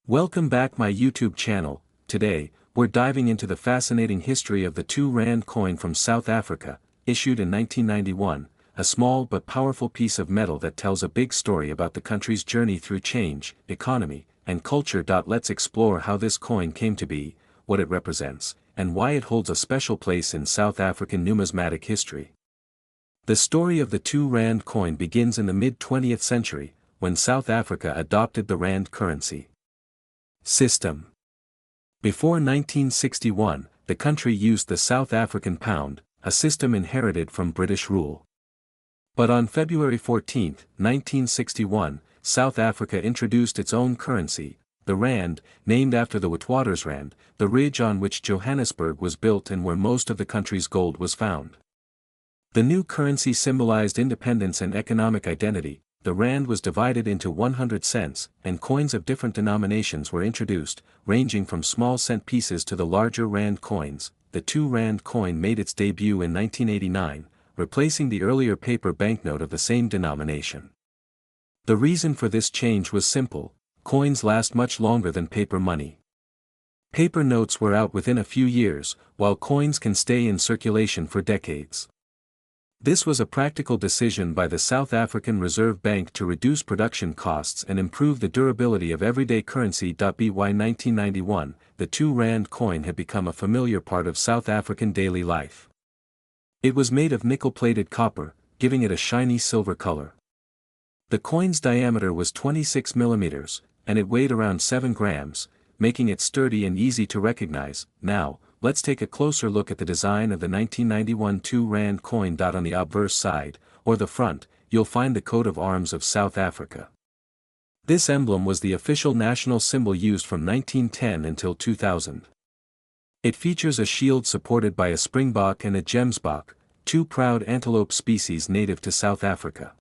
Welcome back my YouTube channel. Today, we're diving into the fascinating history of the 2 Rand coin from South Africa, issued in 1991, a small but powerful piece of metal that tells a big story about the country's journey through change, economy, and culture. Let's explore how this coin came to be, what it represents, and why it holds a special place in South African numismatic history. The story of the 2 Rand coin begins in the mid-20th century, when South Africa adopted the Rand currency system. Before 1961, the country used the South African pound, a system inherited from British rule. But on February 14, 1961, South Africa introduced its own currency, the Rand, named after the Witwatersrand, the ridge on which Johannesburg was built and where most of the country's gold was found. The new currency symbolized independence and economic identity. The Rand was divided into 100 cents, and coins of different denominations were introduced, ranging from small cent pieces to the larger Rand coins. The 2 Rand coin made its debut in 1989, replacing the earlier paper banknote of the same denomination. The reason for this change was simple: coins last much longer than paper money. Paper notes were out within a few years, while coins can stay in circulation for decades. This was a practical decision by the South African Reserve Bank to reduce production costs and improve the durability of everyday currency. By 1991, the 2 Rand coin had become a familiar part of South African daily life. It was made of nickel-plated copper, giving it a shiny silver color. The coin's diameter was 26 millimeters, and it weighed around 7 grams, making it sturdy and easy to recognize. Now, let's take a closer look at the design of the 1991 2 Rand coin. On the obverse side, or the front, you'll find the coat of arms of South Africa. This emblem was the official national symbol used from 1910 until 2000. It features a shield supported by a Springbok and a gemsbok, 2 proud antelope species native to South Africa.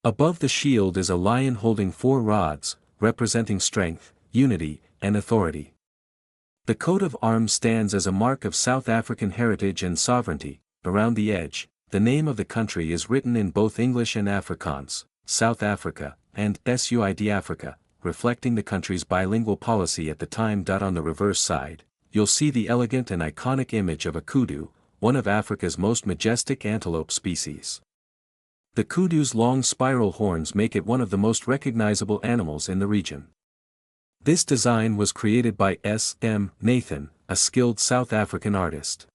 Above the shield is a lion holding 4 rods, representing strength, unity, and authority. The coat of arms stands as a mark of South African heritage and sovereignty. Around the edge, the name of the country is written in both English and Afrikaans, South Africa, and SUID Africa, reflecting the country's bilingual policy at the time. On the reverse side, you'll see the elegant and iconic image of a kudu, one of Africa's most majestic antelope species. The kudu's long spiral horns make it one of the most recognizable animals in the region. This design was created by S.M. Nathan, a skilled South African artist.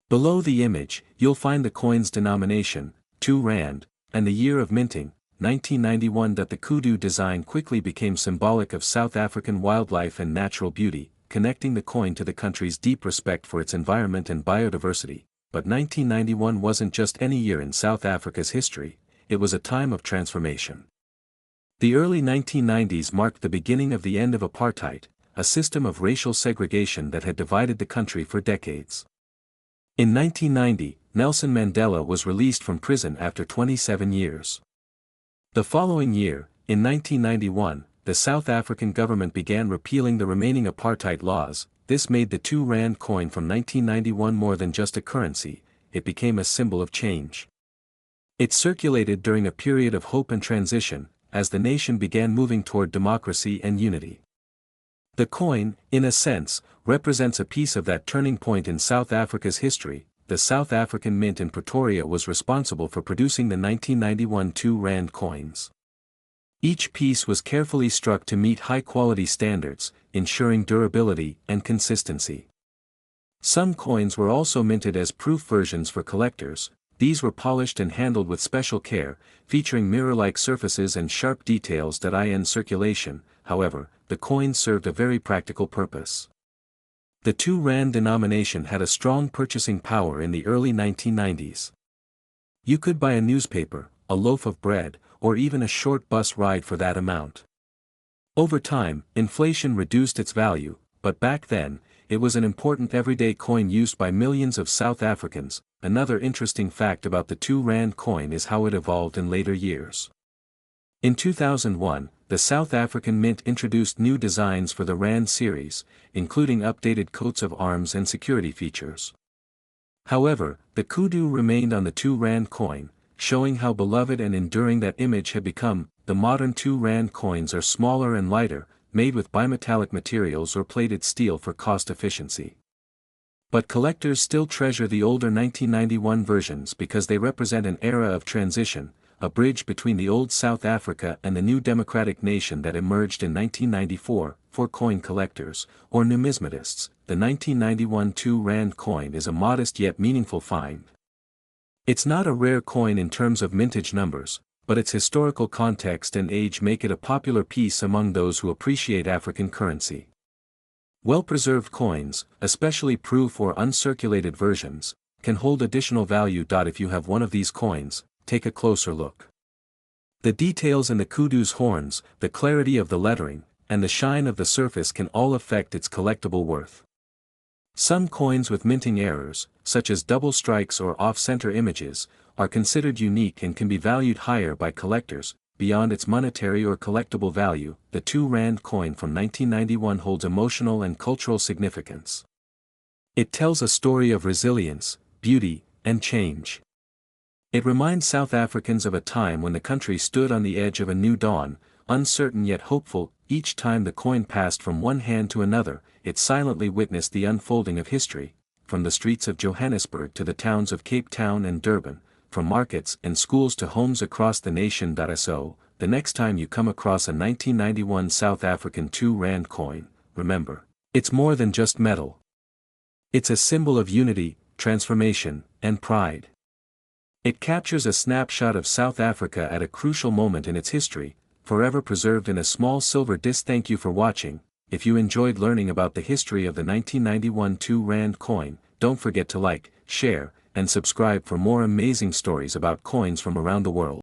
Below the image, you'll find the coin's denomination, 2 Rand, and the year of minting, 1991. The kudu design quickly became symbolic of South African wildlife and natural beauty, connecting the coin to the country's deep respect for its environment and biodiversity. But 1991 wasn't just any year in South Africa's history, it was a time of transformation. The early 1990s marked the beginning of the end of apartheid, a system of racial segregation that had divided the country for decades. In 1990, Nelson Mandela was released from prison after 27 years. The following year, in 1991, the South African government began repealing the remaining apartheid laws. This made the 2 Rand coin from 1991 more than just a currency, it became a symbol of change. It circulated during a period of hope and transition, as the nation began moving toward democracy and unity. The coin, in a sense, represents a piece of that turning point in South Africa's history. The South African Mint in Pretoria was responsible for producing the 1991 2 Rand coins. Each piece was carefully struck to meet high-quality standards, ensuring durability and consistency. Some coins were also minted as proof versions for collectors. These were polished and handled with special care, featuring mirror-like surfaces and sharp details. In circulation, however, the coins served a very practical purpose. The 2 Rand denomination had a strong purchasing power in the early 1990s. You could buy a newspaper, a loaf of bread, or even a short bus ride for that amount. Over time, inflation reduced its value, but back then, it was an important everyday coin used by millions of South Africans. Another interesting fact about the 2 Rand coin is how it evolved in later years. In 2001, the South African Mint introduced new designs for the Rand series, including updated coats of arms and security features. However, the kudu remained on the 2 Rand coin, showing how beloved and enduring that image had become. The modern 2 Rand coins are smaller and lighter, made with bimetallic materials or plated steel for cost efficiency. But collectors still treasure the older 1991 versions because they represent an era of transition, a bridge between the old South Africa and the new democratic nation that emerged in 1994. For coin collectors, or numismatists, the 1991 2 Rand coin is a modest yet meaningful find. It's not a rare coin in terms of mintage numbers, but its historical context and age make it a popular piece among those who appreciate African currency. Well-preserved coins, especially proof or uncirculated versions, can hold additional value. If you have one of these coins, take a closer look. The details in the kudu's horns, the clarity of the lettering, and the shine of the surface can all affect its collectible worth. Some coins with minting errors, such as double strikes or off-center images, are considered unique and can be valued higher by collectors. Beyond its monetary or collectible value, the 2 Rand coin from 1991 holds emotional and cultural significance. It tells a story of resilience, beauty, and change. It reminds South Africans of a time when the country stood on the edge of a new dawn, uncertain yet hopeful. Each time the coin passed from one hand to another, it silently witnessed the unfolding of history, from the streets of Johannesburg to the towns of Cape Town and Durban, from markets and schools to homes across the nation. So, the next time you come across a 1991 South African 2 Rand coin, remember, it's more than just metal. It's a symbol of unity, transformation, and pride. It captures a snapshot of South Africa at a crucial moment in its history, forever preserved in a small silver disc. Thank you for watching. If you enjoyed learning about the history of the 1991 2 Rand coin, don't forget to like, share, and subscribe for more amazing stories about coins from around the world.